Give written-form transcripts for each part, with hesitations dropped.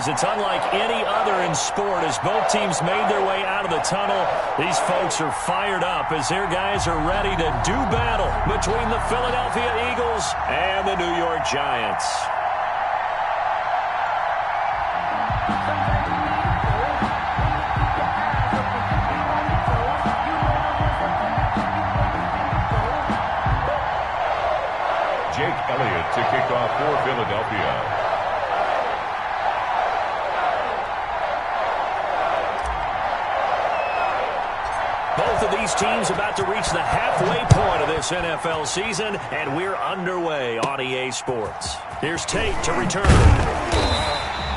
is. It's unlike any other in sport. As both teams made their way out of the tunnel, these folks are fired up as their guys are ready to do battle between the Philadelphia Eagles and the New York Giants. Elliott to kick off for Philadelphia. Both of these teams about to reach the halfway point of this NFL season, and we're underway on EA Sports. Here's Tate to return.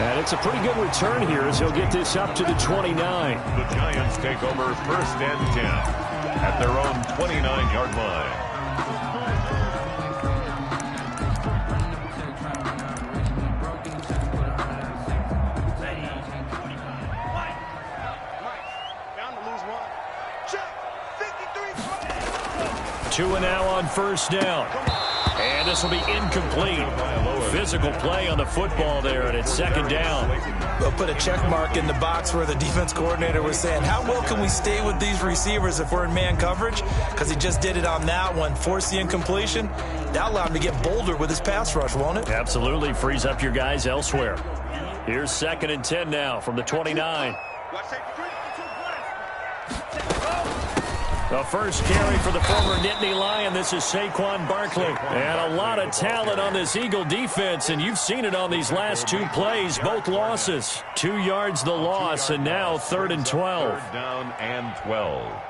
And it's a pretty good return here as he'll get this up to the 29. The Giants take over 1st and 10 at their own 29-yard line. Two and now on 1st down. And this will be incomplete. Physical play on the football there, and it's 2nd down. They'll put a check mark in the box where the defense coordinator was saying, how well can we stay with these receivers if we're in man coverage? Because he just did it on that one, forced the incompletion. That allowed him to get bolder with his pass rush, won't it? Absolutely frees up your guys elsewhere. Here's 2nd and 10 now from the 29. The first carry for the former Nittany Lion. This is Saquon Barkley. And a lot of talent on this Eagle defense, and you've seen it on these last 2 plays, both losses. 2 yards the loss, and now 3rd and 12. 3rd down and 12.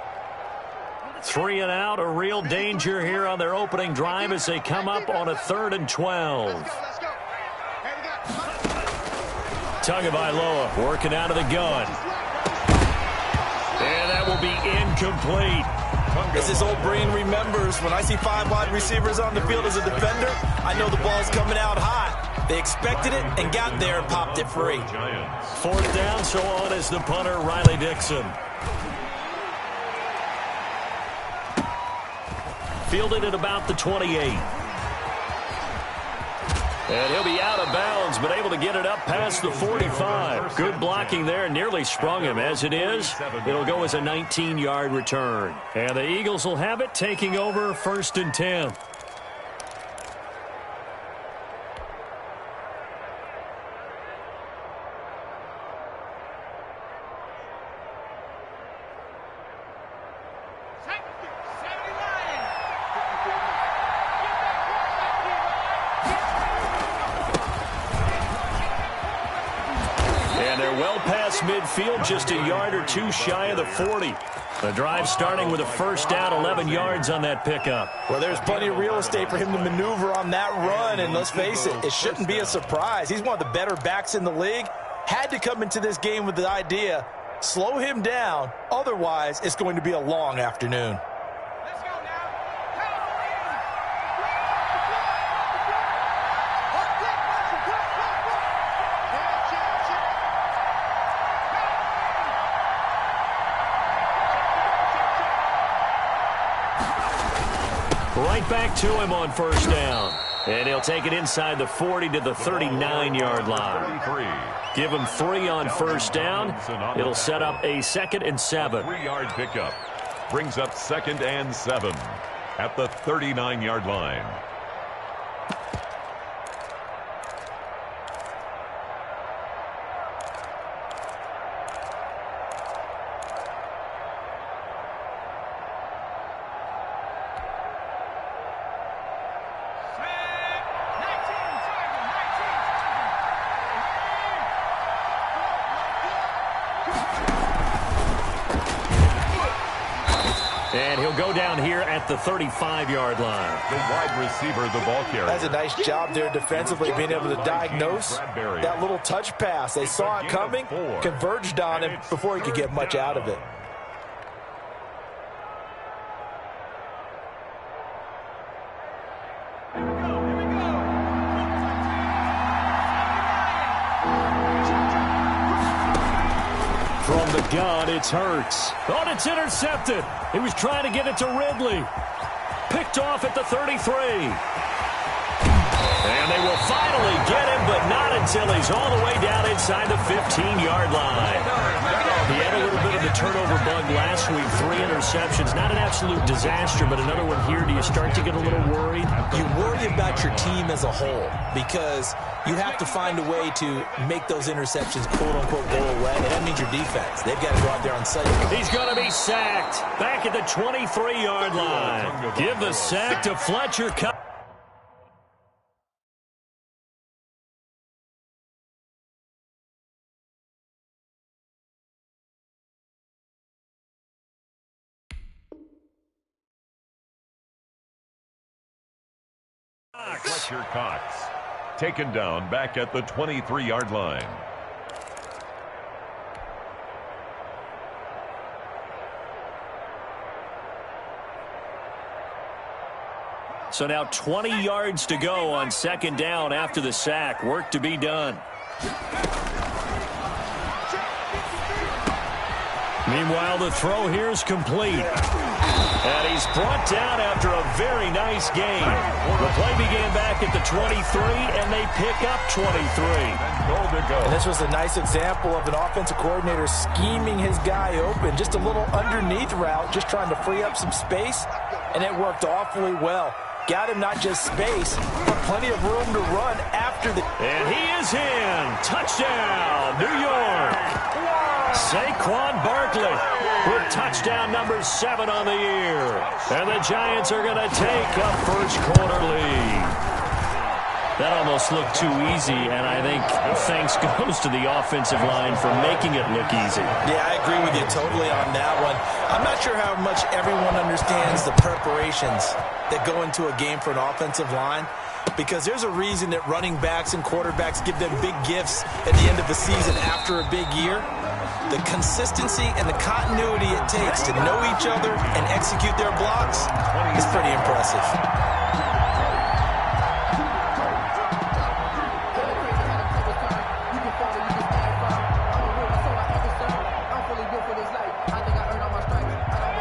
3 and out, a real danger here on their opening drive as they come up on a 3rd and 12. Tagovailoa working out of the gun. And that will be incomplete. As his old brain remembers, when I see 5 wide receivers on the field as a defender, I know the ball's coming out hot. They expected it and got there and popped it free. 4th down, so on is the punter, Riley Dixon. Fielded at about the 28. And he'll be out of bounds, but able to get it up past the 45. Good blocking there, nearly sprung him. As it is, it'll go as a 19-yard return. And the Eagles will have it, taking over 1st and 10. Midfield just a yard or 2 shy of the 40. The drive starting with a 1st down, 11 yards on that pickup. Well, there's plenty of real estate for him to maneuver on that run, and let's face it, it shouldn't be a surprise. He's one of the better backs in the league. Had to come into this game with the idea, slow him down, otherwise it's going to be a long afternoon. Right back to him on 1st down. And he'll take it inside the 40 to the 39-yard line. Give him 3 on 1st down. It'll set up a 2nd and 7. 3-yard pickup. Brings up 2nd and 7 at the 39-yard line. And he'll go down here at the 35-yard line. The wide receiver, the ball carrier. That's a nice job there defensively, being able to diagnose that little touch pass. They saw it coming, converged on him before he could get much out of it. From the gun, it's Hurts. Oh, and it's intercepted. He was trying to get it to Ridley. Picked off at the 33. And they will finally get him, but not until he's all the way down inside the 15-yard line. He had a little bit of the turnover bug last week, 3 interceptions. Not an absolute disaster, but another one here. Do you start to get a little worried? You worry about your team as a whole because you have to find a way to make those interceptions, quote-unquote, go away, and that means your defense. They've got to go out there on site. He's going to be sacked back at the 23-yard line. Give the sack to Fletcher. Fletcher Cox, taken down back at the 23-yard line. So now 20 yards to go on second down after the sack. Work to be done. Meanwhile, the throw here is complete. And he's brought down after a very nice game. The play began back at the 23, and they pick up 23. And this was a nice example of an offensive coordinator scheming his guy open. Just a little underneath route, just trying to free up some space, and it worked awfully well. Got him not just space, but plenty of room to run after the... And he is in. Touchdown, New York. Saquon Barkley with touchdown number 7 on the year. And the Giants are going to take a first quarter lead. That almost looked too easy, and I think thanks goes to the offensive line for making it look easy. Yeah, I agree with you totally on that one. I'm not sure how much everyone understands the preparations that go into a game for an offensive line, because there's a reason that running backs and quarterbacks give them big gifts at the end of the season after a big year. The consistency and the continuity it takes to know each other and execute their blocks is pretty impressive.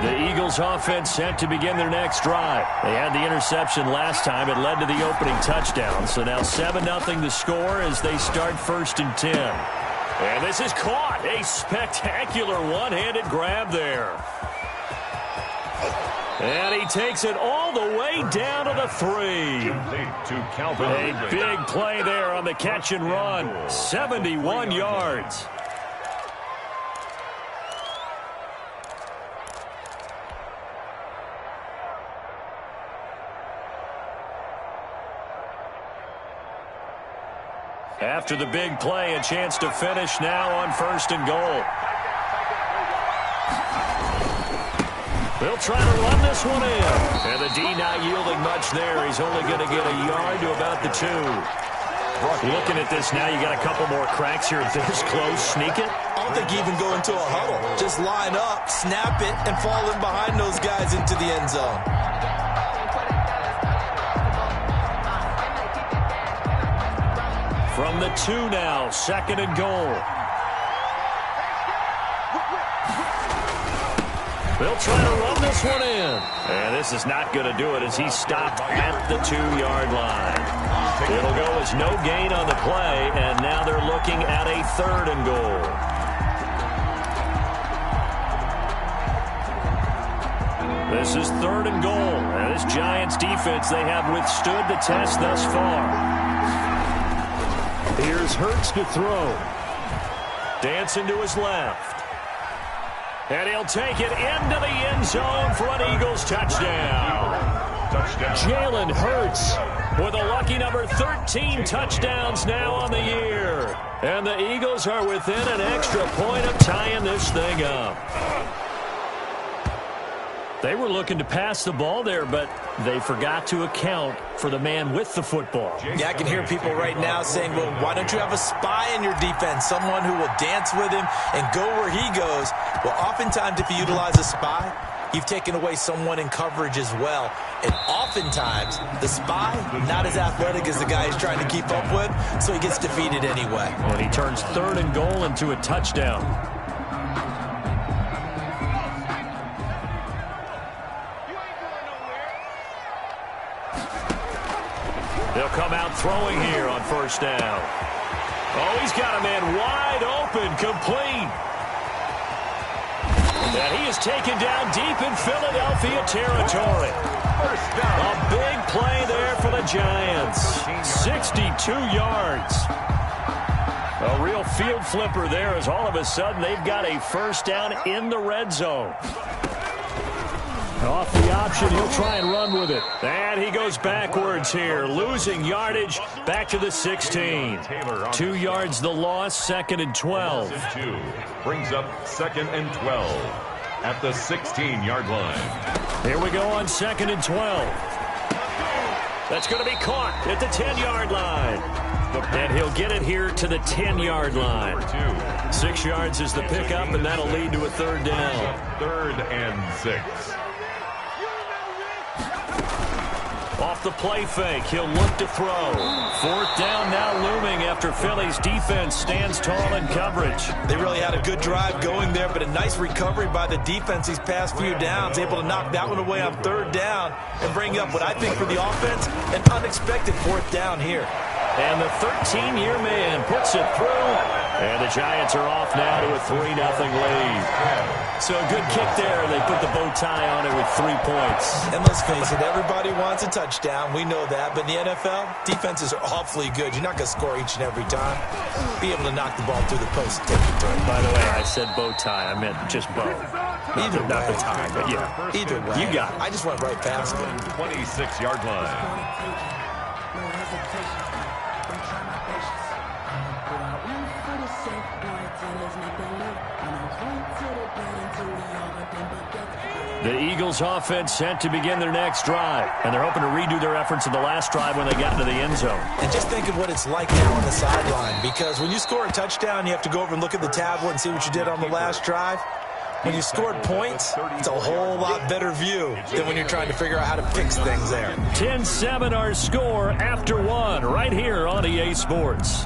The Eagles offense set to begin their next drive. They had the interception last time. It led to the opening touchdown. So now 7-0 the score as they start 1st and 10. And this is caught. A spectacular one-handed grab there. And he takes it all the way down to the 3. A big play there on the catch and run. 71 yards. After the big play, a chance to finish now on 1st and goal. They'll try to run this one in. And the D not yielding much there. He's only going to get a yard to about the 2. Looking at this now, you got a couple more cracks here this close. Sneak it. I don't think you even go into a huddle. Just line up, snap it, and fall in behind those guys into the end zone. From the 2 now, 2nd and goal. They'll try to run this one in. And this is not going to do it as he stopped at the 2-yard line. It'll go as no gain on the play, and now they're looking at a 3rd and goal. This is 3rd and goal. And this Giants defense, they have withstood the test thus far. Here's Hurts to throw. Dancing to his left. And he'll take it into the end zone for an Eagles touchdown. Jalen Hurts with a lucky number 13 touchdowns now on the year. And the Eagles are within an extra point of tying this thing up. They were looking to pass the ball there, but they forgot to account for the man with the football. Yeah, I can hear people right now saying, well, why don't you have a spy in your defense, someone who will dance with him and go where he goes? Well, oftentimes if you utilize a spy, you've taken away someone in coverage as well. And oftentimes, the spy, not as athletic as the guy he's trying to keep up with, so he gets defeated anyway. And he turns 3rd and goal into a touchdown. They'll come out throwing here on first down. Oh, he's got a man wide open, complete. And he is taken down deep in Philadelphia territory. A big play there for the Giants. 62 yards. A real field flipper there as all of a sudden they've got a first down in the red zone. Off the option, he'll try and run with it. And he goes backwards here, losing yardage back to the 16. 2 yards the loss, 2nd and 12. Brings up 2nd and 12 at the 16-yard line. Here we go on 2nd and 12. That's going to be caught at the 10-yard line. And he'll get it here to the 10-yard line. 6 yards is the pickup, and that'll lead to a third down. 3rd and 6. Off the play fake, he'll look to throw. 4th down now looming after Philly's defense stands tall in coverage. They really had a good drive going there, but a nice recovery by the defense these past few downs, able to knock that one away on 3rd down and bring up what I think for the offense, an unexpected 4th down here. And the 13-year man puts it through, and the Giants are off now to a 3-0 lead. So a good kick there. They put the bow tie on it with 3 points. And let's face it, everybody wants a touchdown. We know that. But in the NFL, defenses are awfully good. You're not going to score each and every time. Be able to knock the ball through the post and take it through. By the way, I said bow tie. I meant just bow. Not the tie, but yeah. Either way. You got it. I just went right past it. 26-yard line. The Eagles offense set to begin their next drive, and they're hoping to redo their efforts in the last drive when they got into the end zone. And just think of what it's like now on the sideline, because when you score a touchdown, you have to go over and look at the tablet and see what you did on the last drive. When you scored points, it's a whole lot better view than when you're trying to figure out how to fix things there. 10-7 our score after 1 right here on EA Sports.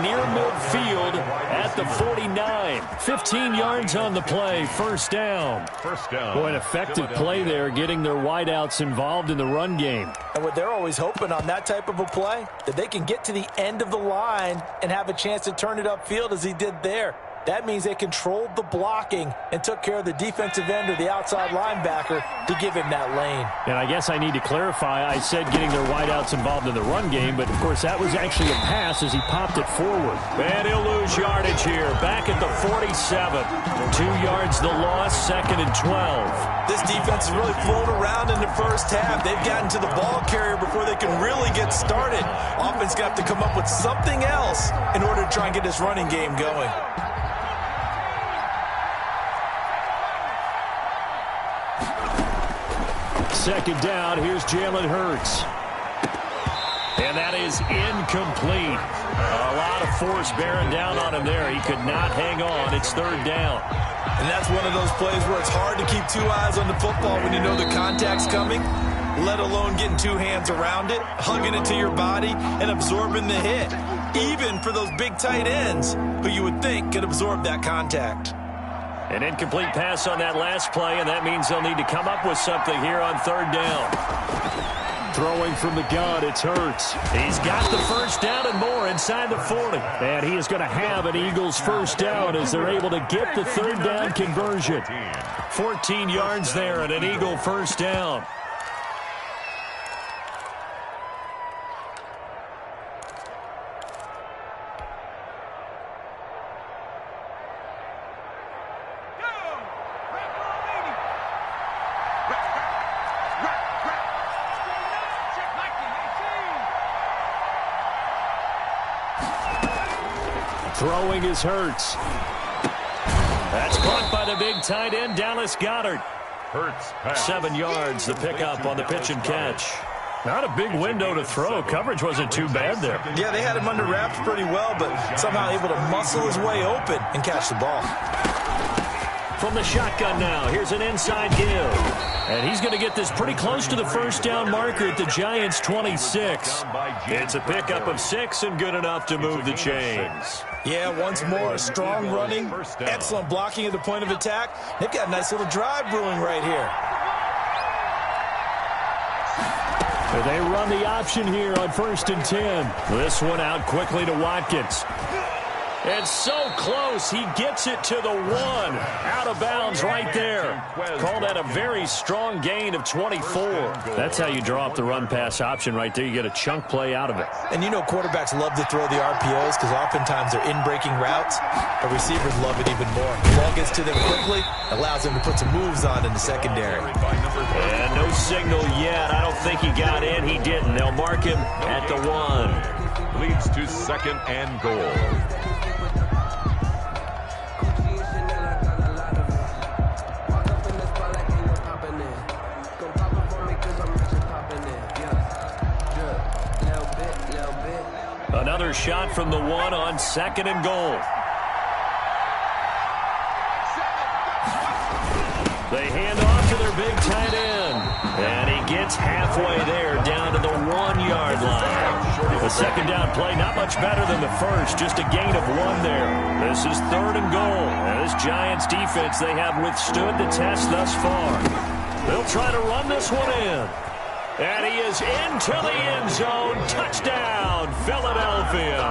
Near midfield at the 49. 15 yards on the play. First down. Boy, an effective play there, getting their wideouts involved in the run game. And what they're always hoping on that type of a play, that they can get to the end of the line and have a chance to turn it upfield as he did there. That means they controlled the blocking and took care of the defensive end or the outside linebacker to give him that lane. And I guess I need to clarify, I said getting their wideouts involved in the run game, but of course that was actually a pass as he popped it forward. And he'll lose yardage here, back at the 47. 2 yards the loss, 2nd and 12. This defense has really flown around in the first half. They've gotten to the ball carrier before they can really get started. Offense got to come up with something else in order to try and get this running game going. Second down, here's Jalen Hurts. And that is incomplete. A lot of force bearing down on him there. He could not hang on. It's 3rd down. And that's one of those plays where it's hard to keep 2 eyes on the football when you know the contact's coming, let alone getting 2 hands around it, hugging it to your body, and absorbing the hit. Even for those big tight ends who you would think could absorb that contact. An incomplete pass on that last play, and that means they'll need to come up with something here on 3rd down. Throwing from the gun, it's Hurts. He's got the first down and more inside the 40. And he is going to have an Eagles first down as they're able to get the 3rd down conversion. 14 yards there and an Eagle first down. Throwing is Hurts. That's caught by the big tight end, Dallas Goedert. Hurts pass. 7 yards, the pickup on the pitch and catch. Not a big window to throw. Coverage wasn't too bad there. Yeah, they had him under wraps pretty well, but somehow able to muscle his way open and catch the ball. From the shotgun now, here's an inside give. And he's going to get this pretty close to the first down marker at the Giants' 26. It's a pickup of 6 and good enough to move the chains. Yeah, once more, strong running, excellent blocking at the point of attack. They've got a nice little drive brewing right here. They run the option here on 1st and 10. This one out quickly to Watkins. And so close, he gets it to the 1. Out of bounds right there. Call that a very strong gain of 24. That's how you draw up the run-pass option right there. You get a chunk play out of it. And you know quarterbacks love to throw the RPOs because oftentimes they're in-breaking routes. But receivers love it even more. The ball gets to them quickly, allows them to put some moves on in the secondary. And no signal yet. I don't think he got in. He didn't. They'll mark him at the 1. Leads to 2nd and goal. Another shot from the 1 on 2nd and goal. They hand off to their big tight end. And he gets halfway there down to the 1-yard line. The second down play not much better than the first. Just a gain of 1 there. This is 3rd and goal. And this Giants defense, they have withstood the test thus far. They'll try to run this one in. And he is into the end zone. Touchdown, Philadelphia.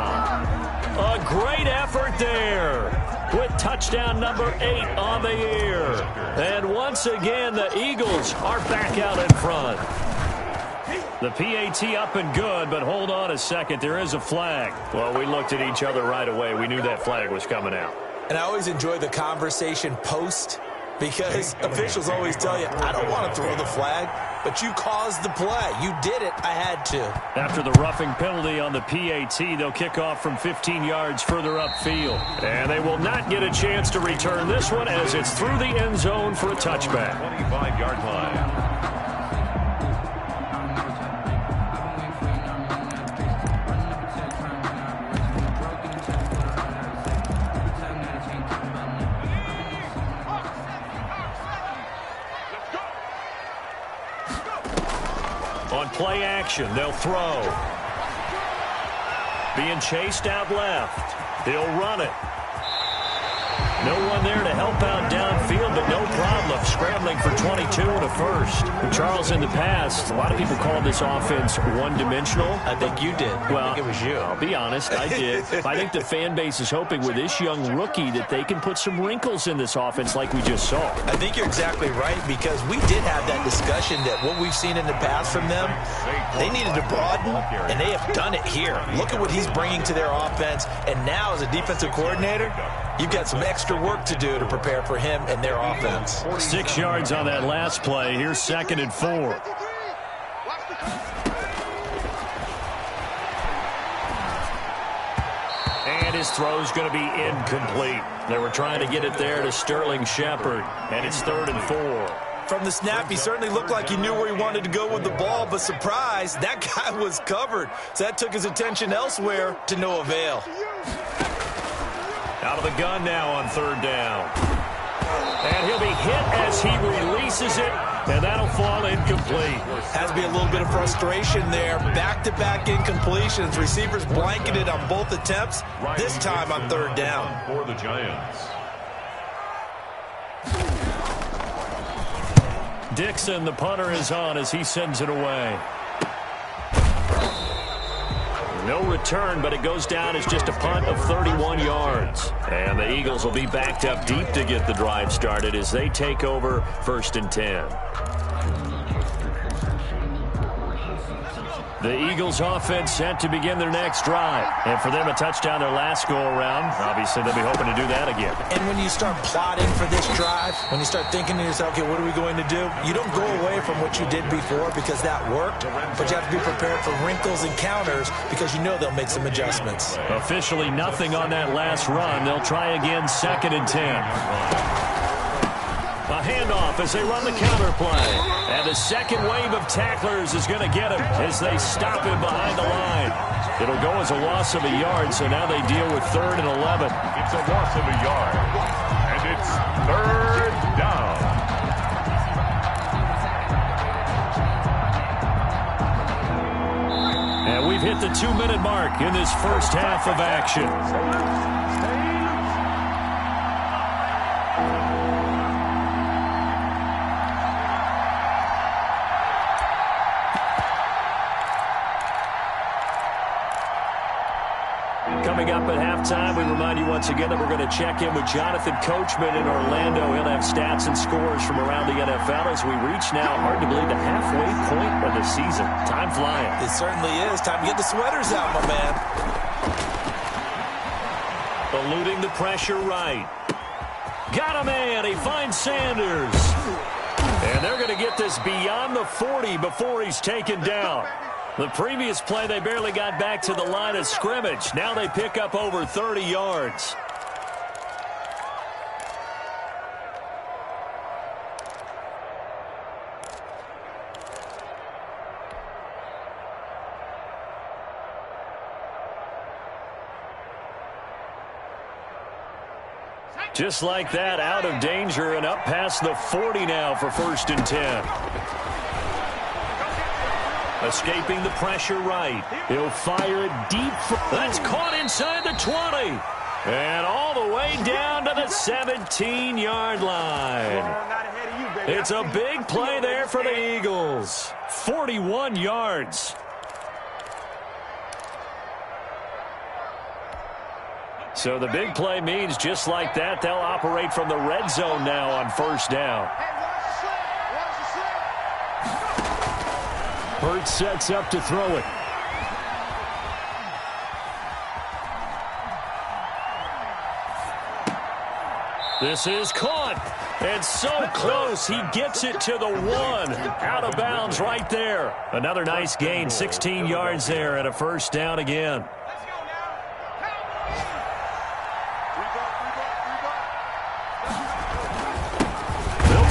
A great effort there with touchdown number 8 on the year. And once again, the Eagles are back out in front. The PAT up and good, but hold on a second. There is a flag. Well, we looked at each other right away. We knew that flag was coming out. And I always enjoy the conversation post because officials always tell you, I don't want to throw the flag, but you caused the play. You did it. I had to. After the roughing penalty on the PAT, they'll kick off from 15 yards further upfield. And they will not get a chance to return this one as it's through the end zone for a touchback. 25-yard line. On play action, they'll throw. Being chased out left. He'll run it. No one there to help out downfield, but no problem scrambling for 22 and a first. Charles, in the past, a lot of people called this offense one-dimensional. I think you did. Well, I think it was you. I'll be honest, I did. I think the fan base is hoping with this young rookie that they can put some wrinkles in this offense like we just saw. I think you're exactly right because we did have that discussion that what we've seen in the past from them, they needed to broaden, and they have done it here. Look at what he's bringing to their offense, and now as a defensive coordinator, you've got some extra work to do to prepare for him and their offense. 6 yards on that last play. Here's 2nd and 4. And his throw's going to be incomplete. They were trying to get it there to Sterling Shepard, and it's 3rd and 4. From the snap, he certainly looked like he knew where he wanted to go with the ball, but surprise, that guy was covered. So that took his attention elsewhere to no avail. Out of the gun now on 3rd down. And he'll be hit as he releases it, and that'll fall incomplete. Has to be a little bit of frustration there. Back-to-back incompletions. Receivers blanketed on both attempts, this time on 3rd down. For the Giants. Dixon, the punter, is on as he sends it away. No return, but it goes down as just a punt of 31 yards. And the Eagles will be backed up deep to get the drive started as they take over 1st and 10. The Eagles offense set to begin their next drive. And for them, a touchdown their last go-around. Obviously, they'll be hoping to do that again. And when you start plotting for this drive, when you start thinking to yourself, okay, what are we going to do? You don't go away from what you did before because that worked, but you have to be prepared for wrinkles and counters because you know they'll make some adjustments. Officially nothing on that last run. They'll try again 2nd and 10. A handoff as they run the counter play. And the second wave of tacklers is going to get him as they stop him behind the line. It'll go as a loss of a yard, so now they deal with 3rd and 11. It's a loss of a yard. And It's third down. And we've hit the 2-minute mark in this first half of action. Coming up at halftime, we remind you once again that we're going to check in with Jonathan Coachman in Orlando. He'll have stats and scores from around the NFL as we reach now, hard to believe, the halfway point of the season. Time flying. It certainly is. Time to get the sweaters out, my man. Eluding the pressure right. Got a man. He finds Sanders. And they're going to get this beyond the 40 before he's taken down. The previous play, they barely got back to the line of scrimmage. Now they pick up over 30 yards. Just like that, out of danger and up past the 40 now for 1st and 10. Escaping the pressure right. He'll fire it deep. That's caught inside the 20. And all the way down to the 17-yard line. It's a big play there for the Eagles. 41 yards. So the big play means just like that, they'll operate from the red zone now on 1st down. Hurts sets up to throw it. This is caught. And so close. He gets it to the 1. Out of bounds right there. Another nice gain. 16 yards there and a 1st down again.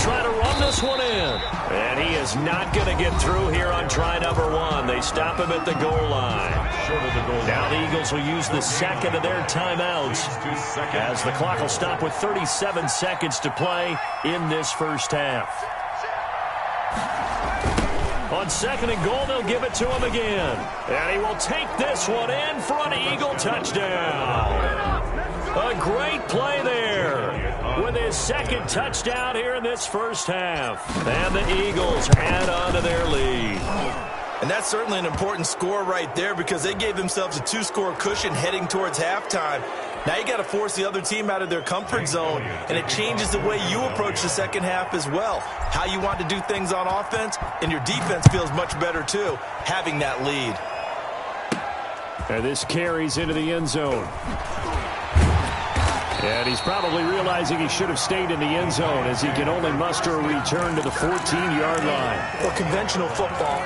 Try to run this one in. And he is not going to get through here on try number 1. They stop him at the goal line. Now the Eagles will use the second of their timeouts as the clock will stop with 37 seconds to play in this first half. On 2nd and goal, they'll give it to him again. And he will take this one in for an Eagle touchdown. A great play there with his 2nd touchdown here in this first half. And the Eagles add on to their lead. And that's certainly an important score right there because they gave themselves a 2-score cushion heading towards halftime. Now you got to force the other team out of their comfort zone, and it changes the way you approach the second half as well. How you want to do things on offense, and your defense feels much better too, having that lead. And this carries into the end zone. And he's probably realizing he should have stayed in the end zone as he can only muster a return to the 14-yard line. Well, conventional football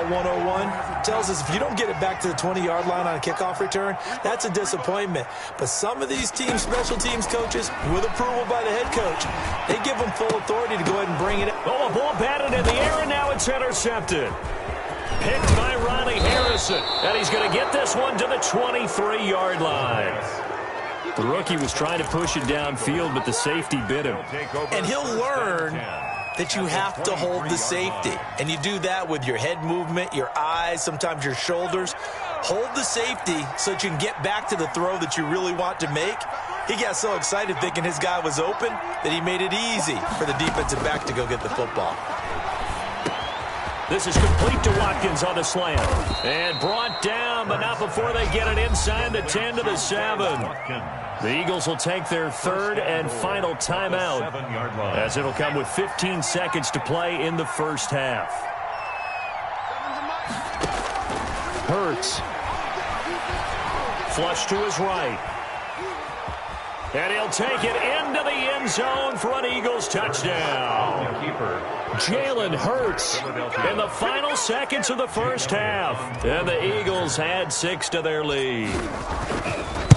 101, tells us if you don't get it back to the 20-yard line on a kickoff return, that's a disappointment. But some of these teams, special teams coaches, with approval by the head coach, they give them full authority to go ahead and bring it in. Oh, a ball batted in the air, and now it's intercepted. Picked by Ronnie Harrison. And he's going to get this one to the 23-yard line. The rookie was trying to push it downfield, but the safety bit him. And he'll learn that you have to hold the safety. And you do that with your head movement, your eyes, sometimes your shoulders. Hold the safety so that you can get back to the throw that you really want to make. He got so excited thinking his guy was open that he made it easy for the defensive back to go get the football. This is complete to Watkins on the slant. And brought down, but not before they get it inside the 10 to the 7. The Eagles will take their 3rd and final timeout as it'll come with 15 seconds to play in the first half. Hurts. Flush to his right. And he'll take it into the end zone for an Eagles touchdown. Jalen Hurts in the final seconds of the first half. And the Eagles add 6 to their lead.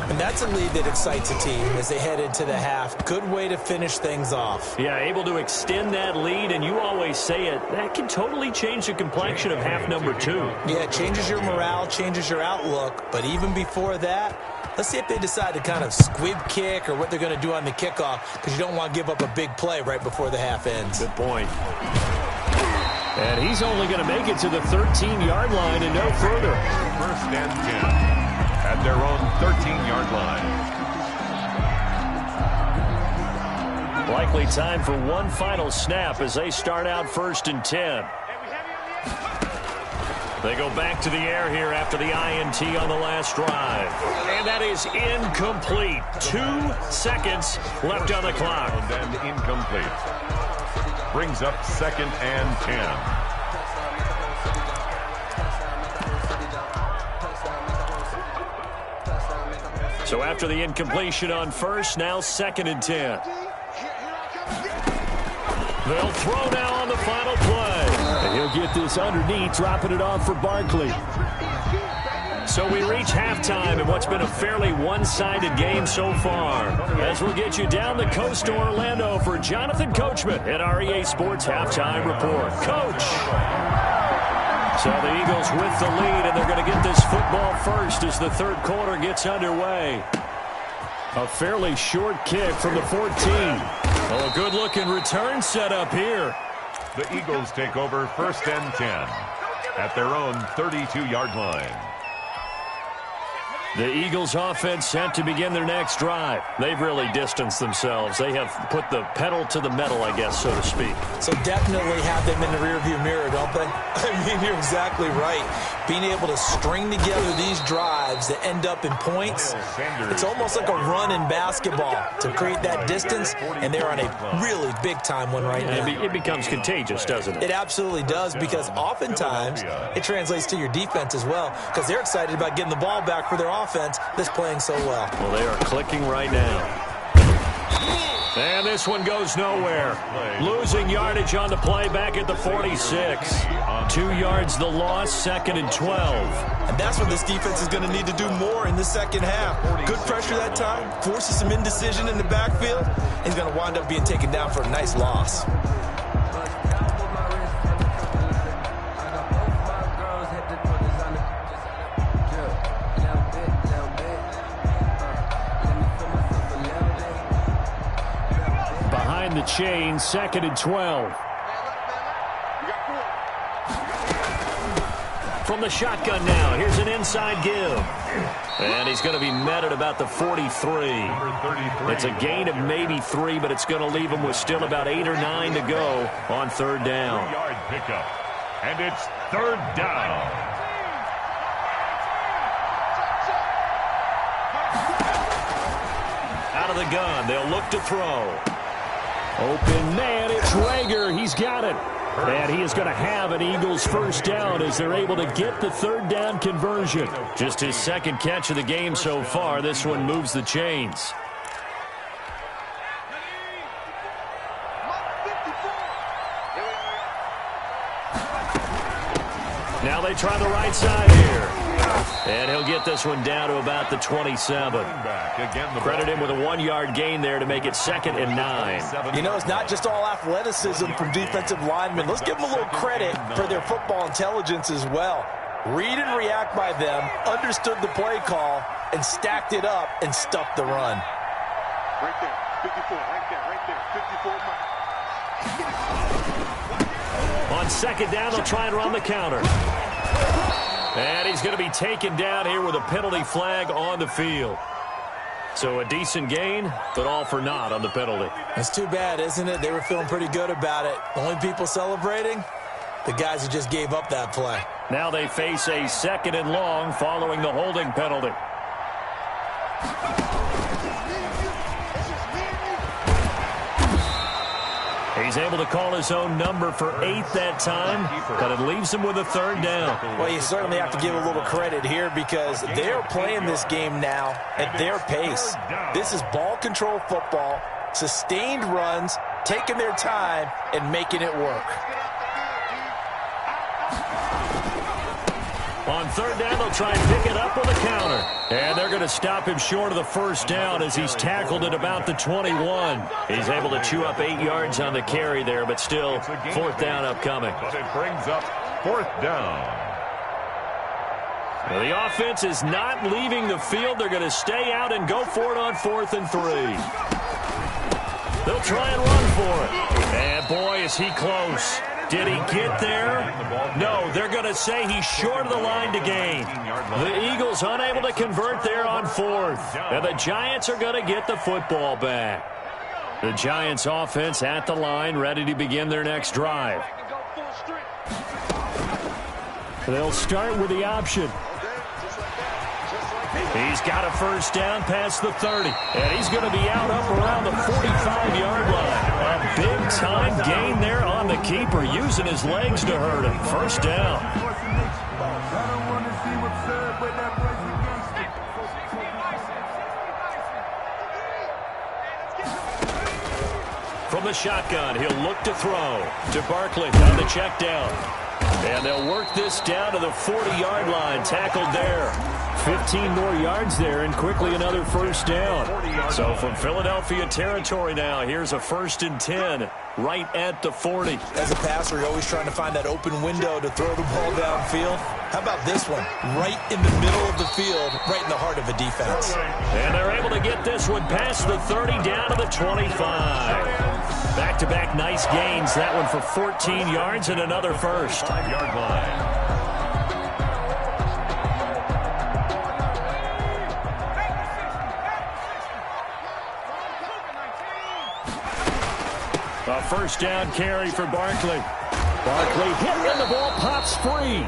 And that's a lead that excites a team as they head into the half. Good way to finish things off. Yeah, able to extend that lead, and you always say it, that can totally change the complexion of half number 2. Yeah, it changes your morale, changes your outlook, but even before that, Let's see if they decide to kind of squib kick or what they're going to do on the kickoff, because you don't want to give up a big play right before the half ends. Good point. And he's only going to make it to the 13-yard line and no further. First and 10 at their own 13-yard line. Likely time for one final snap as they start out 1st and 10. They go back to the air here after the INT on the last drive. And that is incomplete. 2 seconds left on the clock. And incomplete. Brings up 2nd and 10. So after the incompletion on 1st, now 2nd and 10. They'll throw now on the final play. And he'll get this underneath, dropping it off for Barkley. So we reach halftime in what's been a fairly one-sided game so far. As we'll get you down the coast to Orlando for Jonathan Coachman at our EA Sports Halftime Report. Coach! So the Eagles with the lead, and they're going to get this football first as the 3rd quarter gets underway. A fairly short kick from the 14. Oh, a good-looking return set up here. The Eagles take over 1st and 10 at their own 32-yard line. The Eagles offense set to begin their next drive. They've really distanced themselves. They have put the pedal to the metal, I guess, so to speak. So definitely have them in the rearview mirror, don't they? I mean, you're exactly right. Being able to string together these drives that end up in points, it's almost like a run in basketball to create that distance, and they're on a really big-time one right now. It becomes contagious, doesn't it? It absolutely does, because oftentimes it translates to your defense as well, because they're excited about getting the ball back for their offense that's playing so well. Well, they are clicking right now. And this one goes nowhere. Losing yardage on the play back at the 46. 2 yards the loss, 2nd and 12. And that's what this defense is going to need to do more in the second half. Good pressure that time, forces some indecision in the backfield. He's going to wind up being taken down for a nice loss. The chain, 2nd and 12. From the shotgun now, here's an inside give. And he's going to be met at about the 43. It's a gain of maybe 3, but it's going to leave him with still about 8 or 9 to go on 3rd down. 3-yard pickup, and it's 3rd down. Out of the gun, they'll look to throw. Open man, it's Rager. He's got it. And he is going to have an Eagles 1st down as they're able to get the 3rd down conversion. Just his 2nd catch of the game so far. This one moves the chains. Now they try the right side here. And he'll get this one down to about the 27. Credit him with a 1-yard gain there to make it 2nd and 9. You know, it's not just all athleticism from defensive linemen. Let's give them a little credit for their football intelligence as well. Read and react by them, understood the play call, and stacked it up and stuffed the run. Right there, 54, right there, 54. On 2nd down, they'll try and run the counter. And he's going to be taken down here with a penalty flag on the field. So a decent gain, but all for naught on the penalty. That's too bad, isn't it? They were feeling pretty good about it. Only people celebrating, the guys who just gave up that play. Now they face a 2nd and long following the holding penalty. He's able to call his own number for 8th that time, but it leaves him with a 3rd down. Well, you certainly have to give a little credit here because they're playing this game now at their pace. This is ball control football, sustained runs, taking their time, and making it work. On 3rd down, they'll try and pick it up with a counter. And they're going to stop him short of the 1st down as he's tackled at about the 21. He's able to chew up 8 yards on the carry there, but still 4th down upcoming. But it brings up 4th down. Well, the offense is not leaving the field. They're going to stay out and go for it on 4th and 3. They'll try and run for it. And, boy, is he close. Did he get there? No, they're going to say he's short of the line to gain. The Eagles unable to convert there on 4th. And the Giants are going to get the football back. The Giants offense at the line, ready to begin their next drive. They'll start with the option. He's got a first down past the 30. And he's going to be out up around the 45-yard line. A big-time gain there on the keeper, using his legs to hurt him. First down. From the shotgun, he'll look to throw to Barkley on the check down. And they'll work this down to the 40-yard line. Tackled there. 15 more yards there, and quickly another first down. So from Philadelphia territory now, here's a 1st and 10 right at the 40. As a passer, you're always trying to find that open window to throw the ball downfield. How about this one? Right in the middle of the field, right in the heart of a defense. And they're able to get this one past the 30 down to the 25. Back-to-back nice gains. That one for 14 yards and another first. 5-yard line. A first down carry for Barkley. Barkley hit and the ball pops free.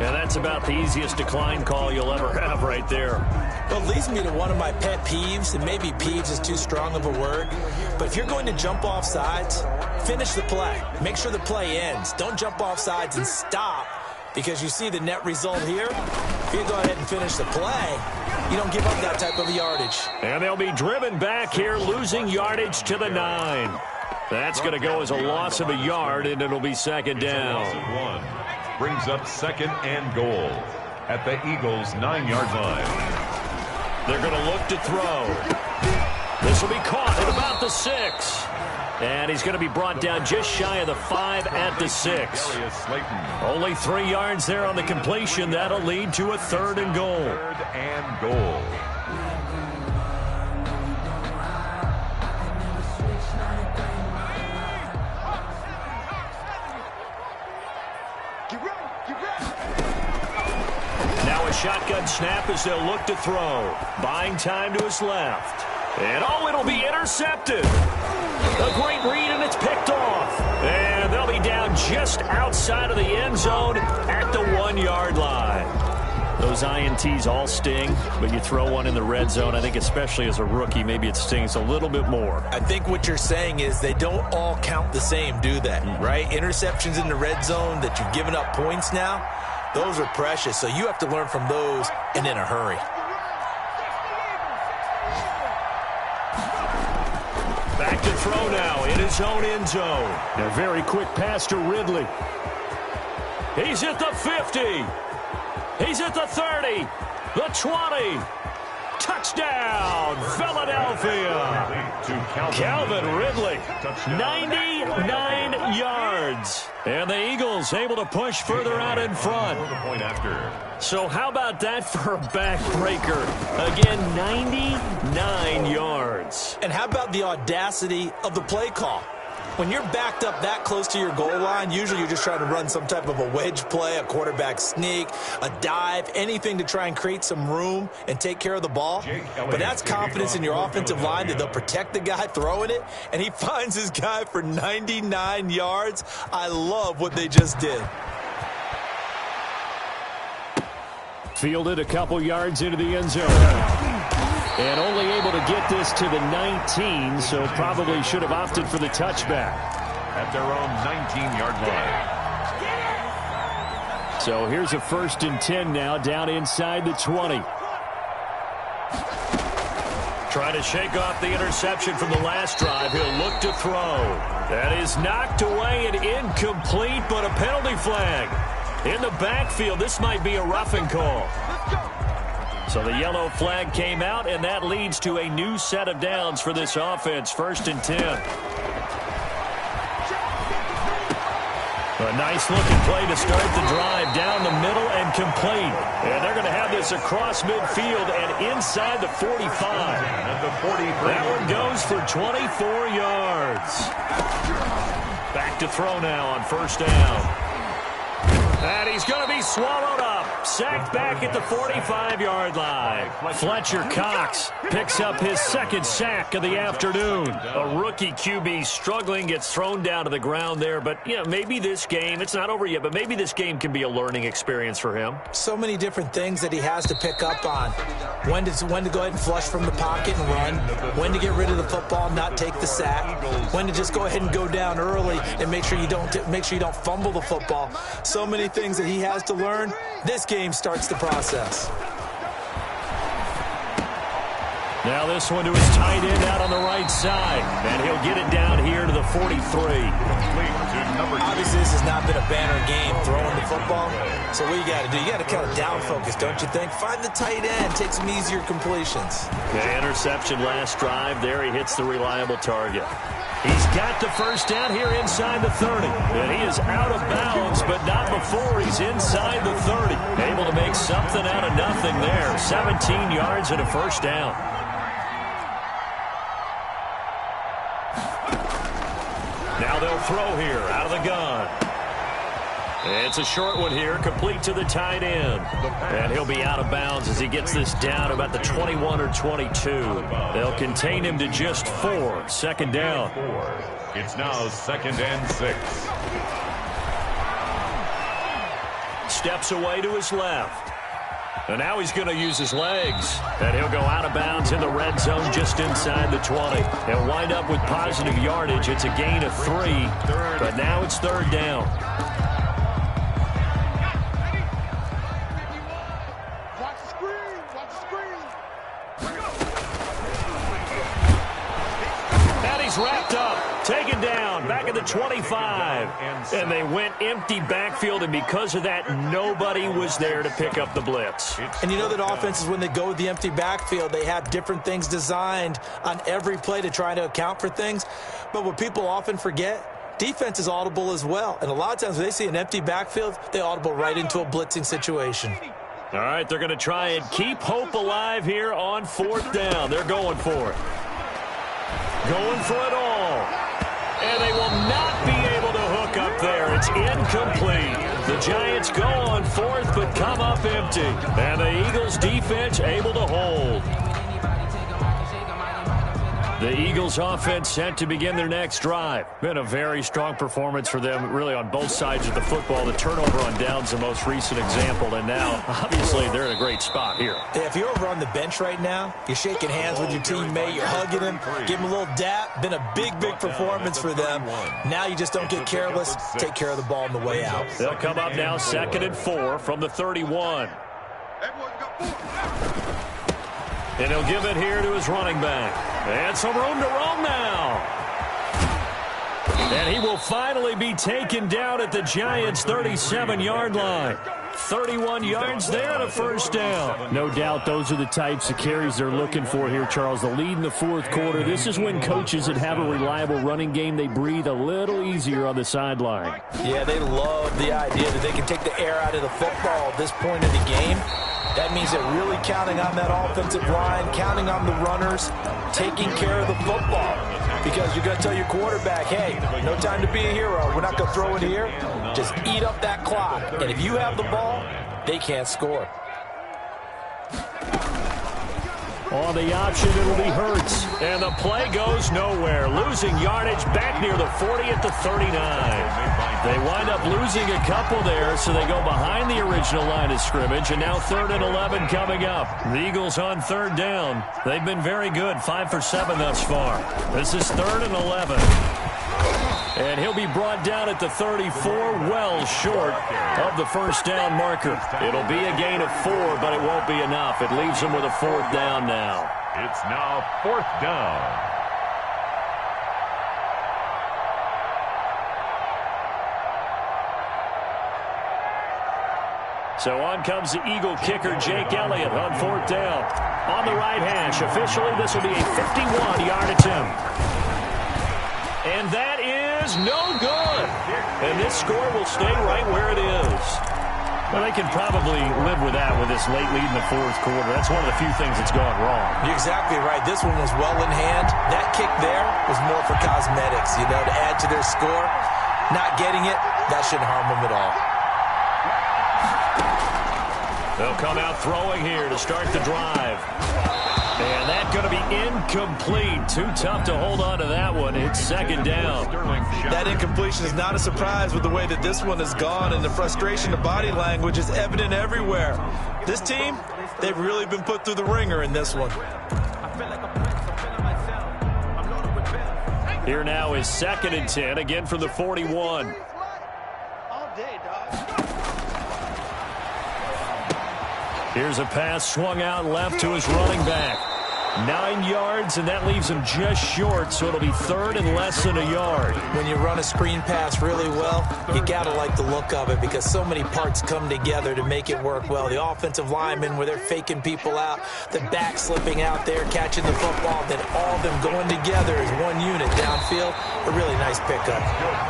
And that's about the easiest decline call you'll ever have right there. Well, it leads me to one of my pet peeves, and maybe peeves is too strong of a word, but if you're going to jump off sides, finish the play. Make sure the play ends. Don't jump off sides and stop, because you see the net result here. If you go ahead and finish the play, you don't give up that type of yardage. And they'll be driven back here, losing yardage to the 9. That's going to go as a loss of a yard, and it'll be 2nd down. Brings up 2nd and goal at the Eagles' 9-yard line. They're going to look to throw. This will be caught at about the 6. And he's going to be brought down just shy of the 5 at the 6. Only 3 yards there on the completion. That'll lead to a 3rd and goal. 3rd and goal. Now a shotgun snap as they'll look to throw. Buying time to his left. And oh, it'll be intercepted. A great read, and it's picked off. And they'll be down just outside of the end zone at the 1-yard line. Those INTs all sting, but you throw one in the red zone, I think especially as a rookie, maybe it stings a little bit more. I think what you're saying is they don't all count the same, do they? Right? Interceptions in the red zone that you've given up points now, those are precious. So you have to learn from those and in a hurry. Back to throw now in his own end zone. A very quick pass to Ridley. He's at the 50. He's at the 30. The 20. Touchdown, Philadelphia. Calvin Ridley, 99 yards. And the Eagles able to push further out in front. So how about that for a backbreaker? Again, 99 yards. And how about the audacity of the play call? When you're backed up that close to your goal line, usually you're just trying to run some type of a wedge play, a quarterback sneak, a dive, anything to try and create some room and take care of the ball. But that's confidence in your offensive line that they'll protect the guy throwing it, and he finds his guy for 99 yards. I love what they just did. Fielded a couple yards into the end zone. And only able to get this to the 19, so probably should have opted for the touchback. At their own 19-yard line. So here's a 1st and 10 now, down inside the 20. Trying to shake off the interception from the last drive. He'll look to throw. That is knocked away and incomplete, but a penalty flag. In the backfield, this might be a roughing call. So the yellow flag came out, and that leads to a new set of downs for this offense. 1st and 10. A nice-looking play to start the drive down the middle and complete. And they're going to have this across midfield and inside the 45. That one goes for 24 yards. Back to throw now on first down. And he's going to be swallowed up. Sacked back at the 45-yard line. Fletcher Cox picks up his second sack of the afternoon. A rookie QB struggling, gets thrown down to the ground there. But, you know, maybe this game, it's not over yet, but maybe this game can be a learning experience for him. So many different things that he has to pick up on. When to go ahead and flush from the pocket and run. When to get rid of the football and not take the sack. When to just go ahead and go down early and make sure you don't fumble the football. So many things that he has to learn. This game starts the process. Now this one to his tight end out on the right side. And he'll get it down here to the 43. Obviously, this has not been a banner game throwing the football. So what you got to do, you got to kind of down focus, don't you think? Find the tight end, take some easier completions. Okay, interception last drive. There he hits the reliable target. He's got the first down here inside the 30. And he is out of bounds, but not before he's inside the 30. Able to make something out of nothing there. 17 yards and a first down. Now they'll throw here out of the gun. It's a short one here, complete to the tight end. And he'll be out of bounds as he gets this down about the 21 or 22. They'll contain him to just 4. Second down. It's now 2nd and 6. Steps away to his left. And now he's going to use his legs. And he'll go out of bounds in the red zone just inside the 20. He'll wind up with positive yardage. It's a gain of 3. But now it's third down. Wrapped up, taken down, back at the 25. And they went empty backfield, and because of that, nobody was there to pick up the blitz. And you know that offenses, when they go with the empty backfield, they have different things designed on every play to try to account for things. But what people often forget, defense is audible as well. And a lot of times when they see an empty backfield, they audible right into a blitzing situation. All right, they're going to try and keep hope alive here on fourth down. They're going for it. Going for it all. And they will not be able to hook up there. It's incomplete. The Giants go on fourth, but come up empty. And the Eagles defense able to hold. The Eagles offense set to begin their next drive. Been a very strong performance for them, really on both sides of the football. The turnover on downs, the most recent example, and now, obviously, they're in a great spot here. Yeah, if you're over on the bench right now, you're shaking hands with your teammate, you're hugging him, give him a little dap. Been a big, big performance for them. Now you just don't get careless. Take care of the ball on the way out. They'll come up now 2nd and 4 from the 31. And he'll give it here to his running back. And some room to roam now. And he will finally be taken down at the Giants' 37-yard line. 31 yards there and a first down. No doubt those are the types of carries they're looking for here, Charles. The lead in the fourth quarter. This is when coaches that have a reliable running game, they breathe a little easier on the sideline. Yeah, they love the idea that they can take the air out of the football at this point in the game. That means they're really counting on that offensive line, counting on the runners, taking care of the football. Because you're going to tell your quarterback, hey, no time to be a hero. We're not going to throw it here. Just eat up that clock. And if you have the ball, they can't score. On the option, it'll be Hurts. And the play goes nowhere. Losing yardage back near the 40 at the 39. They wind up losing a couple there, so they go behind the original line of scrimmage. And now 3rd and 11 coming up. The Eagles on third down. They've been very good, 5 for 7 thus far. This is 3rd and 11. And he'll be brought down at the 34, well short of the first down marker. It'll be a gain of 4, but it won't be enough. It leaves him with a 4th down now. It's now 4th down. So on comes the Eagle kicker, Jake Elliott, on 4th down. On the right hash, officially this will be a 51-yard attempt. And that is is no good. And this score will stay right where it is. Well, they can probably live with that with this late lead in the fourth quarter. That's one of the few things that's gone wrong. You're exactly right. This one was well in hand. That kick there was more for cosmetics, to add to their score. Not getting it, that shouldn't harm them at all. They'll come out throwing here to start the drive. And that's going to be incomplete. Too tough to hold on to that one. It's second down. That incompletion is not a surprise with the way that this one has gone, and the frustration, the body language is evident everywhere. This team, they've really been put through the ringer in this one. Here now is 2nd and 10, again from the 41. Here's a pass swung out left to his running back. 9 yards, and that leaves him just short, so it'll be 3rd and less than a yard. When you run a screen pass really well, you got to like the look of it because so many parts come together to make it work well. The offensive linemen, where they're faking people out, the back slipping out there, catching the football, then all of them going together as one unit downfield. A really nice pickup.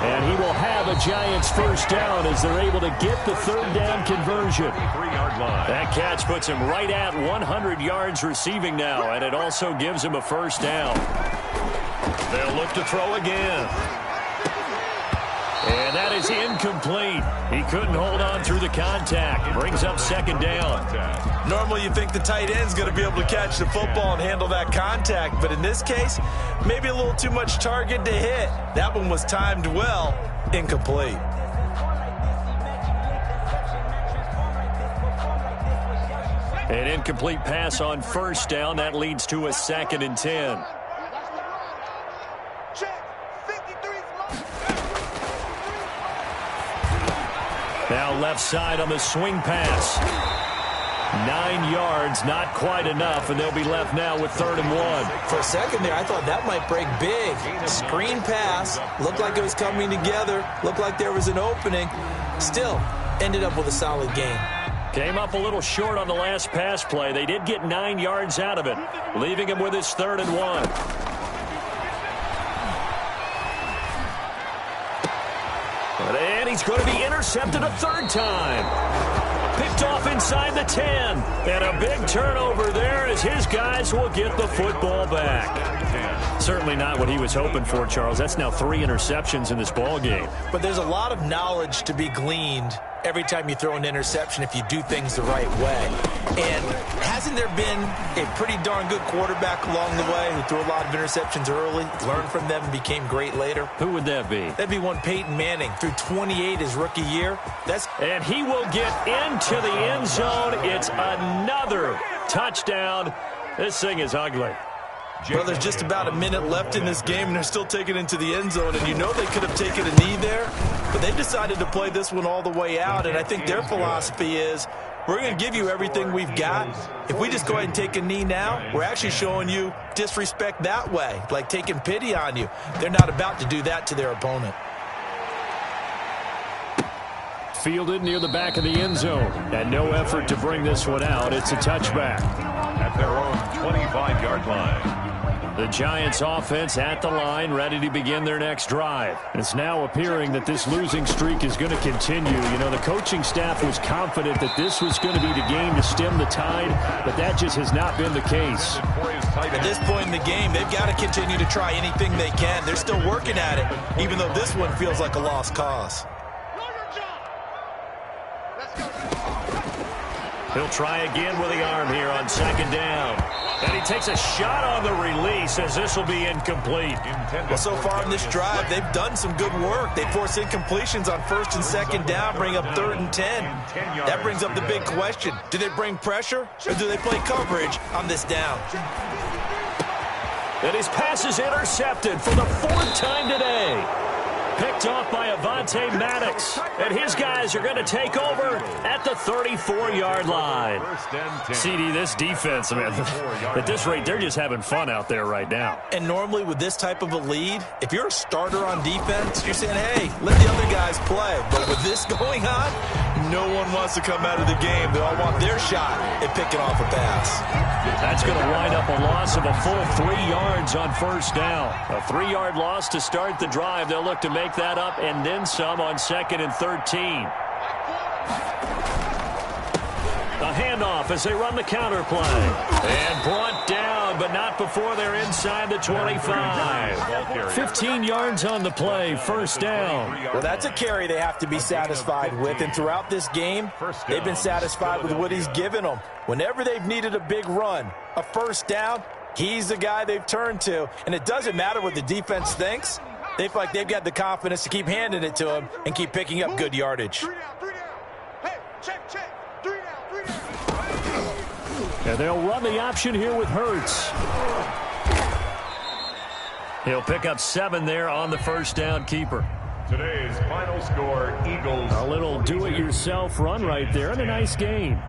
And he will have a Giants first down as they're able to get the 3rd down conversion. That catch puts him right at 100 yards receiving now, and it also gives him a first down. They'll look to throw again. And that is incomplete. He couldn't hold on through the contact. Brings up 2nd down. Normally you think the tight end's going to be able to catch the football and handle that contact, but in this case, maybe a little too much target to hit. That one was timed well. Incomplete. An incomplete pass on first down. That leads to a 2nd and 10. Now left side on the swing pass. 9 yards, not quite enough, and they'll be left now with 3rd and 1. For a second there, I thought that might break big. Screen pass. Looked like it was coming together. Looked like there was an opening. Still, ended up with a solid game. Came up a little short on the last pass play. They did get 9 yards out of it, leaving him with his 3rd and 1. And he's going to be intercepted a 3rd time. Picked off inside the 10. And a big turnover there as his guys will get the football back. Certainly not what he was hoping for, Charles. That's now 3 interceptions in this ball game. But there's a lot of knowledge to be gleaned every time you throw an interception if you do things the right way. And hasn't there been a pretty darn good quarterback along the way who threw a lot of interceptions early, learned from them, and became great later? Who would that be? That'd be one Peyton Manning. Threw 28 his rookie year. And he will get into the end zone. It's another touchdown. This thing is ugly. Well, there's just about a minute left in this game, and they're still taking it into the end zone. And you know they could have taken a knee there, but they decided to play this one all the way out. And I think their philosophy is, we're going to give you everything we've got. If we just go ahead and take a knee now, we're actually showing you disrespect that way, like taking pity on you. They're not about to do that to their opponent. Fielded near the back of the end zone. And no effort to bring this one out. It's a touchback. At their own 25-yard line. The Giants offense at the line, ready to begin their next drive. It's now appearing that this losing streak is going to continue. You know, the coaching staff was confident that this was going to be the game to stem the tide, but that just has not been the case. At this point in the game, they've got to continue to try anything they can. They're still working at it, even though this one feels like a lost cause. He'll try again with the arm here on 2nd down. And he takes a shot on the release as this will be incomplete. Well, so far in this drive, they've done some good work. They force incompletions on 1st and 2nd down, bring up 3rd and 10. That brings up the big question. Do they bring pressure or do they play coverage on this down? And his pass is intercepted for the 4th time today. Picked off by Avonte Maddox. And his guys are going to take over at the 34-yard line. CD, this defense, man, at this rate, they're just having fun out there right now. And normally with this type of a lead, if you're a starter on defense, you're saying, hey, let the other guys play. But with this going on, No one wants to come out of the game. They all want their shot at picking off a pass. That's going to wind up a loss of a full 3 yards on first down. A 3-yard loss to start the drive. They'll look to make that up and then some on 2nd and 13. The handoff as they run the counter play. And brought down, but not before they're inside the 25. 15 yards on the play, first down. Well, that's a carry they have to be satisfied with. And throughout this game, they've been satisfied with what he's given them. Whenever they've needed a big run, a first down, he's the guy they've turned to. And it doesn't matter what the defense thinks. They feel like they've got the confidence to keep handing it to him and keep picking up good yardage. And they'll run the option here with Hurts. He'll pick up 7 there on the first down keeper. Today's final score, Eagles. A little do-it-yourself run right there and a nice game.